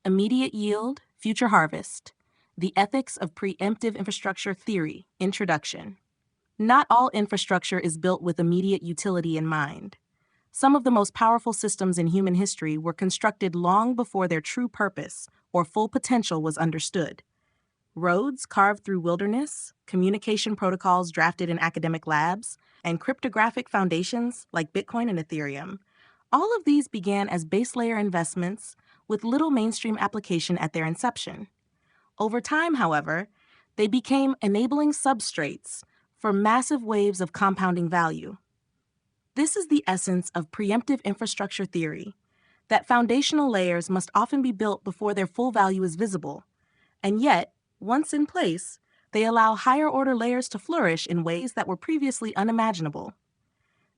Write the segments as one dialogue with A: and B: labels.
A: Immediate Yield, Future Harvest, The Ethics of Preemptive Infrastructure Theory, Introduction. Not all infrastructure is built with immediate utility in mind. Some of the most powerful systems in human history were constructed long before their true purpose or full potential was understood. Roads carved through wilderness, communication protocols drafted in academic labs, and cryptographic foundations like Bitcoin and Ethereum. All of these began as base layer investments with little mainstream application at their inception. Over time, however, they became enabling substrates for massive waves of compounding value. This is the essence of preemptive infrastructure theory, that foundational layers must often be built before their full value is visible, and yet, once in place, they allow higher-order layers to flourish in ways that were previously unimaginable.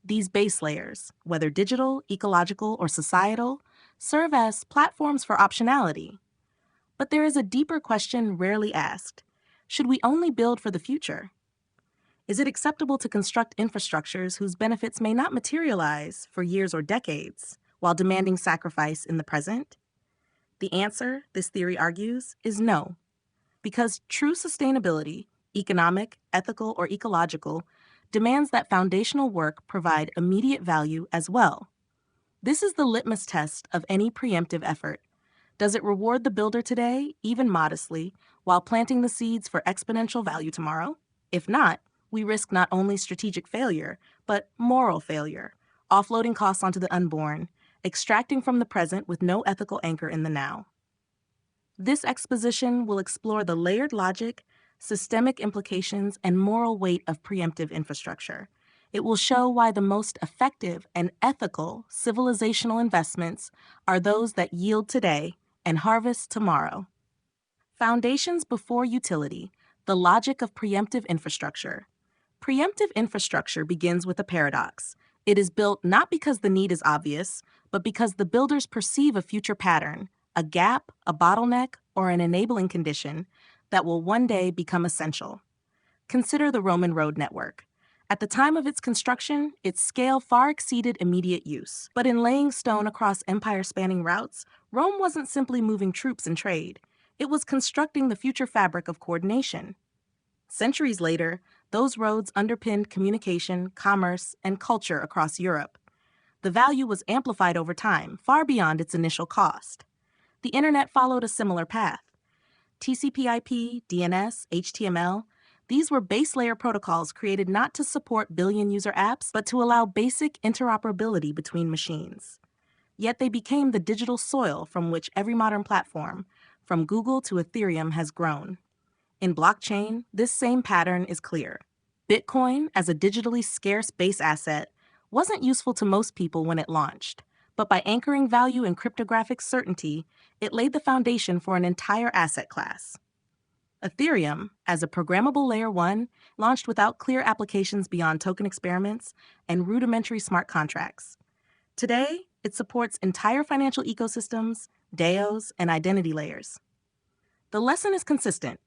A: These base layers, whether digital, ecological, or societal, serve as platforms for optionality. But there is a deeper question rarely asked. Should we only build for the future? Is it acceptable to construct infrastructures whose benefits may not materialize for years or decades, while demanding sacrifice in the present? The answer, this theory argues, is no. Because true sustainability, economic, ethical, or ecological, demands that foundational work provide immediate value as well. This is the litmus test of any preemptive effort. Does it reward the builder today, even modestly, while planting the seeds for exponential value tomorrow? If not, we risk not only strategic failure, but moral failure, offloading costs onto the unborn, extracting from the present with no ethical anchor in the now. This exposition will explore the layered logic, systemic implications, and moral weight of preemptive infrastructure. It will show why the most effective and ethical civilizational investments are those that yield today and harvest tomorrow. Foundations before utility, the logic of preemptive infrastructure. Preemptive infrastructure begins with a paradox. It is built not because the need is obvious, but because the builders perceive a future pattern, a gap, a bottleneck, or an enabling condition that will one day become essential. Consider the Roman road network. At the time of its construction, its scale far exceeded immediate use. But in laying stone across empire-spanning routes, Rome wasn't simply moving troops and trade. It was constructing the future fabric of coordination. Centuries later, those roads underpinned communication, commerce, and culture across Europe. The value was amplified over time, far beyond its initial cost. The internet followed a similar path. TCP/IP, DNS, HTML, these were base layer protocols created not to support billion-user apps, but to allow basic interoperability between machines. Yet they became the digital soil from which every modern platform, from Google to Ethereum, has grown. In blockchain, this same pattern is clear. Bitcoin, as a digitally scarce base asset, wasn't useful to most people when it launched, but by anchoring value in cryptographic certainty, it laid the foundation for an entire asset class. Ethereum, as a programmable layer 1, launched without clear applications beyond token experiments and rudimentary smart contracts. Today, it supports entire financial ecosystems, DAOs, and identity layers. The lesson is consistent.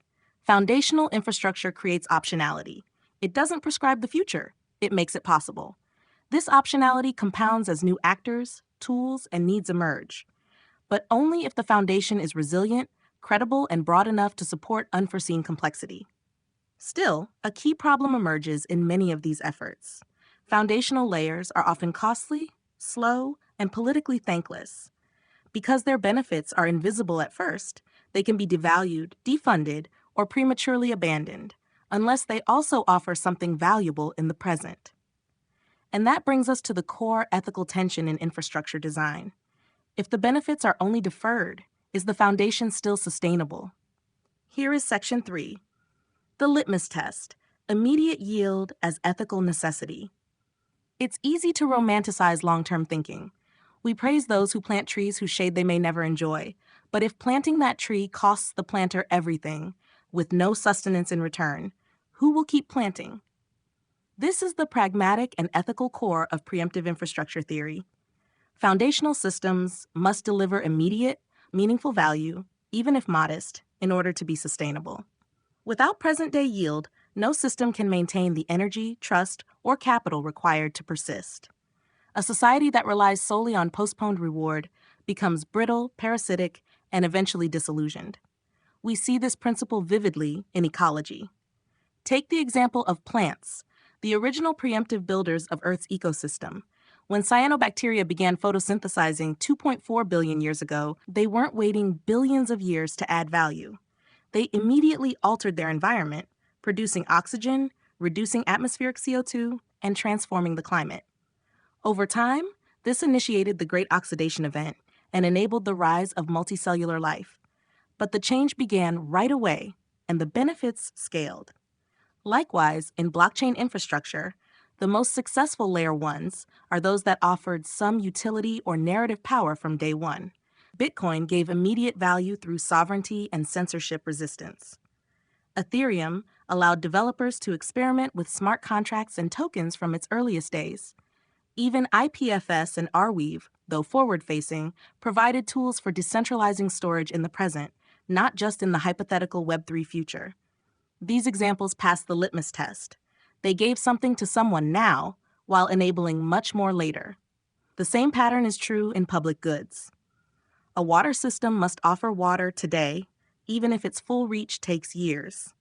A: Foundational infrastructure creates optionality. It doesn't prescribe the future, it makes it possible. This optionality compounds as new actors, tools, and needs emerge, but only if the foundation is resilient, credible, and broad enough to support unforeseen complexity. Still, a key problem emerges in many of these efforts. Foundational layers are often costly, slow, and politically thankless. Because their benefits are invisible at first, they can be devalued, defunded, or prematurely abandoned, unless they also offer something valuable in the present. And that brings us to the core ethical tension in infrastructure design. If the benefits are only deferred, is the foundation still sustainable? Here is Section 3. The litmus test, immediate yield as ethical necessity. It's easy to romanticize long-term thinking. We praise those who plant trees whose shade they may never enjoy, but if planting that tree costs the planter everything, with no sustenance in return, who will keep planting? This is the pragmatic and ethical core of preemptive infrastructure theory. Foundational systems must deliver immediate, meaningful value, even if modest, in order to be sustainable. Without present-day yield, no system can maintain the energy, trust, or capital required to persist. A society that relies solely on postponed reward becomes brittle, parasitic, and eventually disillusioned. We see this principle vividly in ecology. Take the example of plants, the original preemptive builders of Earth's ecosystem. When cyanobacteria began photosynthesizing 2.4 billion years ago, they weren't waiting billions of years to add value. They immediately altered their environment, producing oxygen, reducing atmospheric CO2, and transforming the climate. Over time, this initiated the Great Oxidation Event and enabled the rise of multicellular life. But the change began right away, and the benefits scaled. Likewise, in blockchain infrastructure, the most successful layer ones are those that offered some utility or narrative power from day one. Bitcoin gave immediate value through sovereignty and censorship resistance. Ethereum allowed developers to experiment with smart contracts and tokens from its earliest days. Even IPFS and Arweave, though forward-facing, provided tools for decentralizing storage in the present, not just in the hypothetical Web3 future. These examples passed the litmus test. They gave something to someone now while enabling much more later. The same pattern is true in public goods. A water system must offer water today, even if its full reach takes years.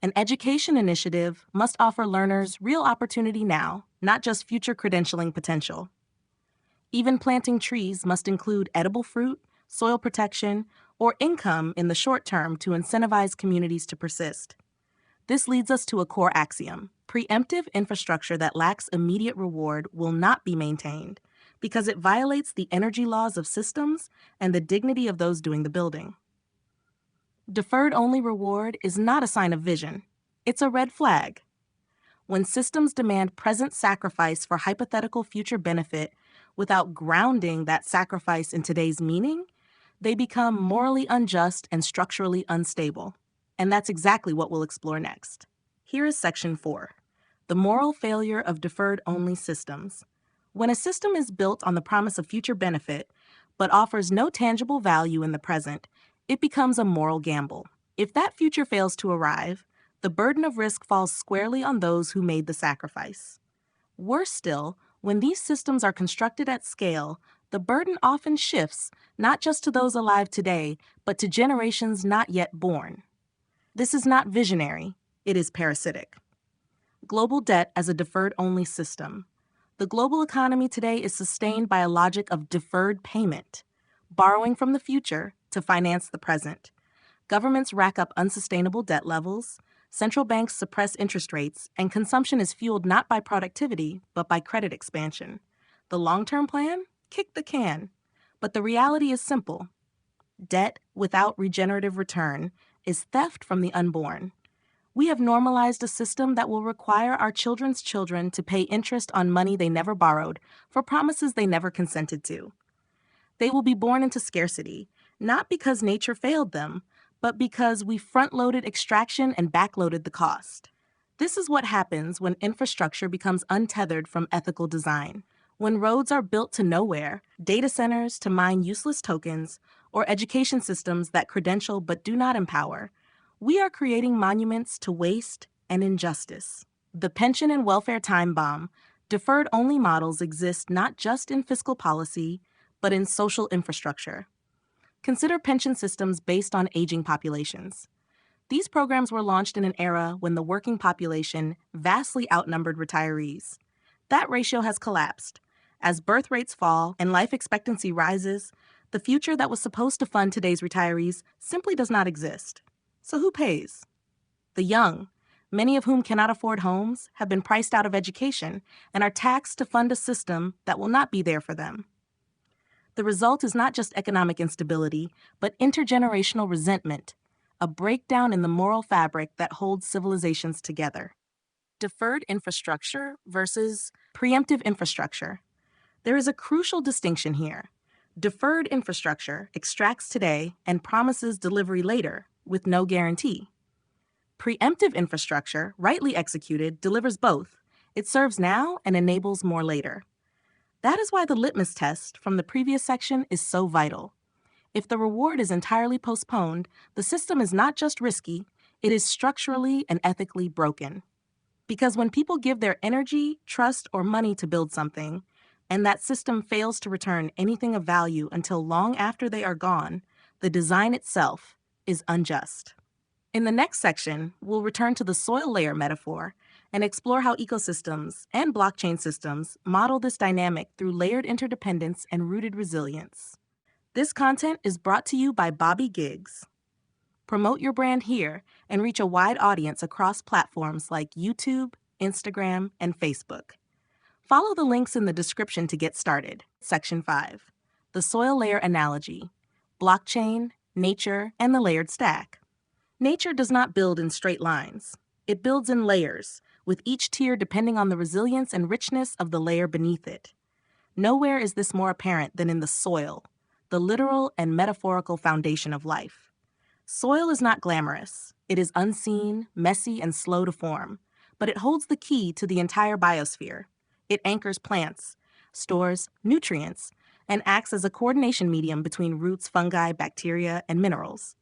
A: An education initiative must offer learners real opportunity now, not just future credentialing potential. Even planting trees must include edible fruit, soil protection, or income in the short term to incentivize communities to persist. This leads us to a core axiom. Preemptive infrastructure that lacks immediate reward will not be maintained because it violates the energy laws of systems and the dignity of those doing the building. Deferred-only reward is not a sign of vision. It's a red flag. When systems demand present sacrifice for hypothetical future benefit without grounding that sacrifice in today's meaning, they become morally unjust and structurally unstable. And that's exactly what we'll explore next. Here is Section 4, the moral failure of deferred-only systems. When a system is built on the promise of future benefit, but offers no tangible value in the present, it becomes a moral gamble. If that future fails to arrive, the burden of risk falls squarely on those who made the sacrifice. Worse still, when these systems are constructed at scale, the burden often shifts not just to those alive today, but to generations not yet born. This is not visionary, it is parasitic. Global debt as a deferred-only system. The global economy today is sustained by a logic of deferred payment, borrowing from the future to finance the present. Governments rack up unsustainable debt levels, central banks suppress interest rates, and consumption is fueled not by productivity, but by credit expansion. The long-term plan? Kick the can. But the reality is simple. Debt without regenerative return is theft from the unborn. We have normalized a system that will require our children's children to pay interest on money they never borrowed for promises they never consented to. They will be born into scarcity, not because nature failed them, but because we front-loaded extraction and back-loaded the cost. This is what happens when infrastructure becomes untethered from ethical design. When roads are built to nowhere, data centers to mine useless tokens, or education systems that credential but do not empower, we are creating monuments to waste and injustice. The pension and welfare time bomb, deferred-only models exist not just in fiscal policy, but in social infrastructure. Consider pension systems based on aging populations. These programs were launched in an era when the working population vastly outnumbered retirees. That ratio has collapsed. As birth rates fall and life expectancy rises, the future that was supposed to fund today's retirees simply does not exist. So who pays? The young, many of whom cannot afford homes, have been priced out of education and are taxed to fund a system that will not be there for them. The result is not just economic instability, but intergenerational resentment, a breakdown in the moral fabric that holds civilizations together. Deferred infrastructure versus preemptive infrastructure. There is a crucial distinction here. Deferred infrastructure extracts today and promises delivery later with no guarantee. Preemptive infrastructure, rightly executed, delivers both. It serves now and enables more later. That is why the litmus test from the previous section is so vital. If the reward is entirely postponed, the system is not just risky, it is structurally and ethically broken. Because when people give their energy, trust, or money to build something, and that system fails to return anything of value until long after they are gone, The design itself is unjust. In the next section, we'll return to the soil layer metaphor and explore how ecosystems and blockchain systems model this dynamic through layered interdependence and rooted resilience. This content is brought to you by Bobby Giggs. Promote your brand here and reach a wide audience across platforms like YouTube, Instagram, and Facebook. Follow the links in the description to get started. Section 5. The soil layer analogy. Blockchain, nature, and the layered stack. Nature does not build in straight lines. It builds in layers, with each tier depending on the resilience and richness of the layer beneath it. Nowhere is this more apparent than in the soil, the literal and metaphorical foundation of life. Soil is not glamorous. It is unseen, messy, and slow to form, but it holds the key to the entire biosphere. It anchors plants, stores nutrients, and acts as a coordination medium between roots, fungi, bacteria, and minerals.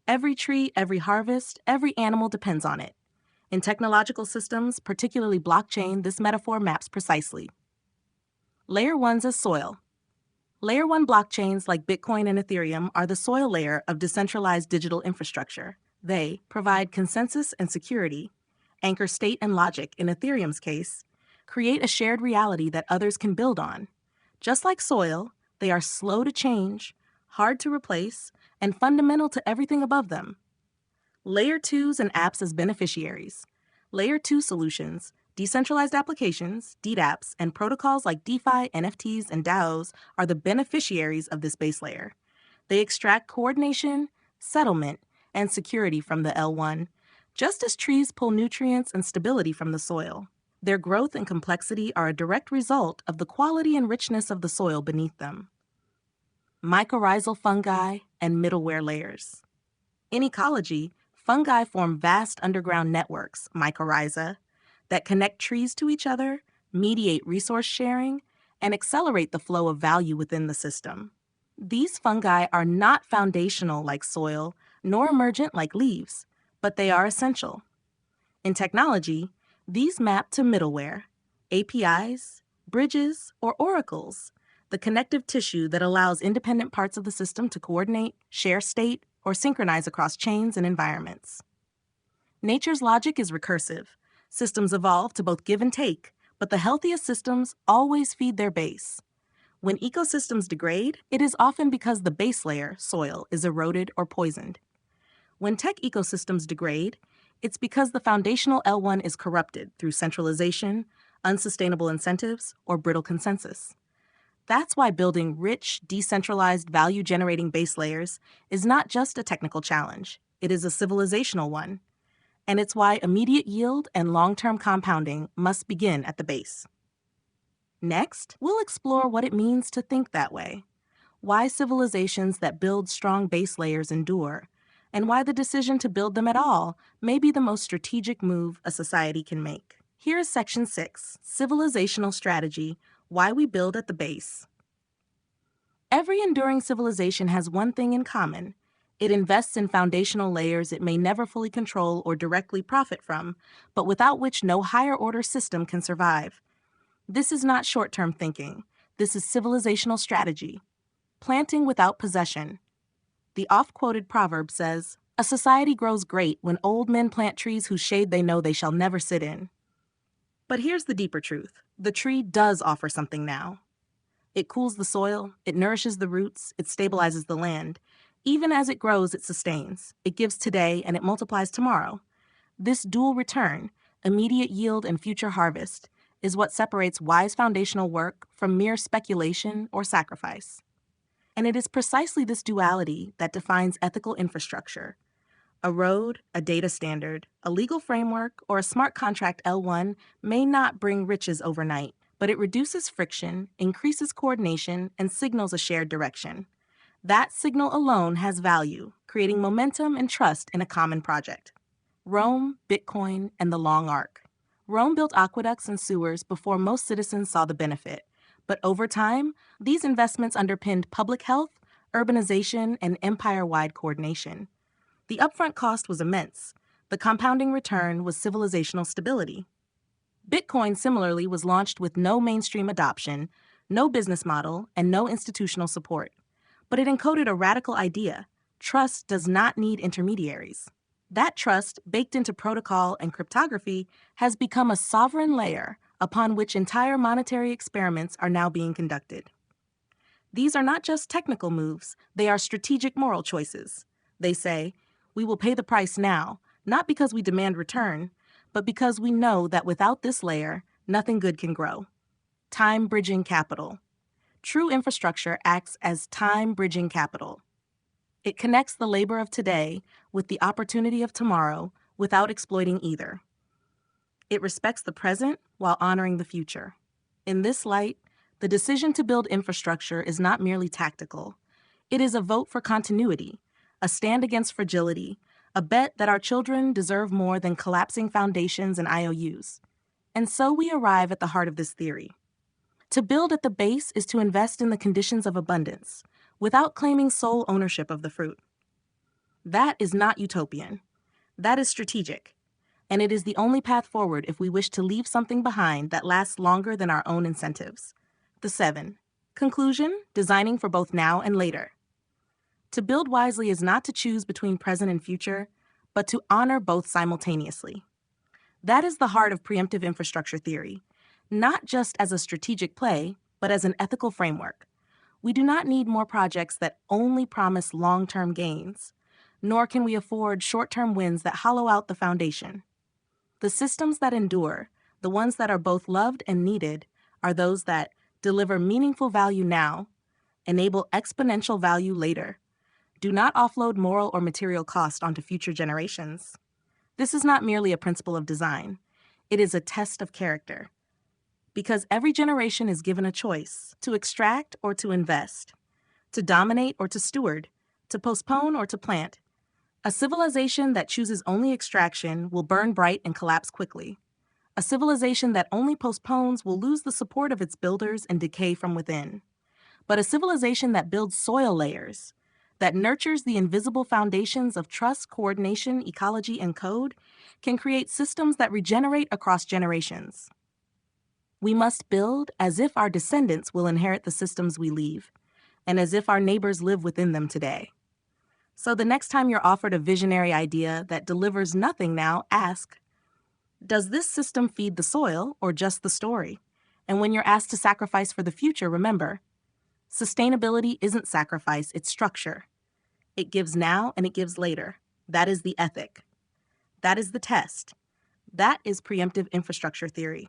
A: Every tree, every harvest, every animal depends on it. In technological systems, particularly blockchain, this metaphor maps precisely. Layer 1's as soil. Layer 1 blockchains like Bitcoin and Ethereum are the soil layer of decentralized digital infrastructure. They provide consensus and security, anchor state and logic in Ethereum's case, create a shared reality that others can build on. Just like soil, they are slow to change, hard to replace, and fundamental to everything above them. Layer 2s and apps as beneficiaries. Layer 2 solutions, decentralized applications, DDApps, and protocols like DeFi, NFTs, and DAOs are the beneficiaries of this base layer. They extract coordination, settlement, and security from the L1, just as trees pull nutrients and stability from the soil. Their growth and complexity are a direct result of the quality and richness of the soil beneath them. Mycorrhizal fungi and middleware layers. In ecology, fungi form vast underground networks, mycorrhiza, that connect trees to each other, mediate resource sharing, and accelerate the flow of value within the system. These fungi are not foundational like soil, nor emergent like leaves, but they are essential. In technology, these map to middleware, APIs, bridges, or oracles, the connective tissue that allows independent parts of the system to coordinate, share state, or synchronize across chains and environments. Nature's logic is recursive. Systems evolve to both give and take, but the healthiest systems always feed their base. When ecosystems degrade, it is often because the base layer, soil, is eroded or poisoned. When tech ecosystems degrade, it's because the foundational L1 is corrupted through centralization, unsustainable incentives, or brittle consensus. That's why building rich, decentralized, value-generating base layers is not just a technical challenge, it is a civilizational one. And it's why immediate yield and long-term compounding must begin at the base. Next, we'll explore what it means to think that way, why civilizations that build strong base layers endure, and why the decision to build them at all may be the most strategic move a society can make. Here is Section 6, Civilizational Strategy, Why We Build at the Base. Every enduring civilization has one thing in common. It invests in foundational layers it may never fully control or directly profit from, but without which no higher-order system can survive. This is not short-term thinking. This is civilizational strategy. Planting without possession. The oft-quoted proverb says, "A society grows great when old men plant trees whose shade they know they shall never sit in." But here's the deeper truth. The tree does offer something now. It cools the soil, it nourishes the roots, it stabilizes the land. Even as it grows, it sustains. It gives today and it multiplies tomorrow. This dual return, immediate yield and future harvest, is what separates wise foundational work from mere speculation or sacrifice. And it is precisely this duality that defines ethical infrastructure. A road, a data standard, a legal framework, or a smart contract L1 may not bring riches overnight, but it reduces friction, increases coordination, and signals a shared direction. That signal alone has value, creating momentum and trust in a common project. Rome, Bitcoin, and the long arc. Rome built aqueducts and sewers before most citizens saw the benefit. But over time, these investments underpinned public health, urbanization, and empire-wide coordination. The upfront cost was immense. The compounding return was civilizational stability. Bitcoin, similarly, was launched with no mainstream adoption, no business model, and no institutional support. But it encoded a radical idea: trust does not need intermediaries. That trust, baked into protocol and cryptography, has become a sovereign layer upon which entire monetary experiments are now being conducted. These are not just technical moves, they are strategic moral choices. They say, we will pay the price now, not because we demand return, but because we know that without this layer, nothing good can grow. Time-bridging capital. True infrastructure acts as time-bridging capital. It connects the labor of today with the opportunity of tomorrow without exploiting either. It respects the present while honoring the future. In this light, the decision to build infrastructure is not merely tactical. It is a vote for continuity, a stand against fragility, a bet that our children deserve more than collapsing foundations and IOUs. And so we arrive at the heart of this theory. To build at the base is to invest in the conditions of abundance, without claiming sole ownership of the fruit. That is not utopian. That is strategic. And it is the only path forward if we wish to leave something behind that lasts longer than our own incentives. The 7. Conclusion: designing for both now and later. To build wisely is not to choose between present and future, but to honor both simultaneously. That is the heart of preemptive infrastructure theory, not just as a strategic play, but as an ethical framework. We do not need more projects that only promise long-term gains, nor can we afford short-term wins that hollow out the foundation. The systems that endure, the ones that are both loved and needed, are those that deliver meaningful value now, enable exponential value later, do not offload moral or material cost onto future generations. This is not merely a principle of design. It is a test of character. Because every generation is given a choice to extract or to invest, to dominate or to steward, to postpone or to plant. A civilization that chooses only extraction will burn bright and collapse quickly. A civilization that only postpones will lose the support of its builders and decay from within. But a civilization that builds soil layers, that nurtures the invisible foundations of trust, coordination, ecology, and code, can create systems that regenerate across generations. We must build as if our descendants will inherit the systems we leave, and as if our neighbors live within them today. So the next time you're offered a visionary idea that delivers nothing now, ask, does this system feed the soil or just the story? And when you're asked to sacrifice for the future, remember, sustainability isn't sacrifice, it's structure. It gives now and it gives later. That is the ethic. That is the test. That is preemptive infrastructure theory.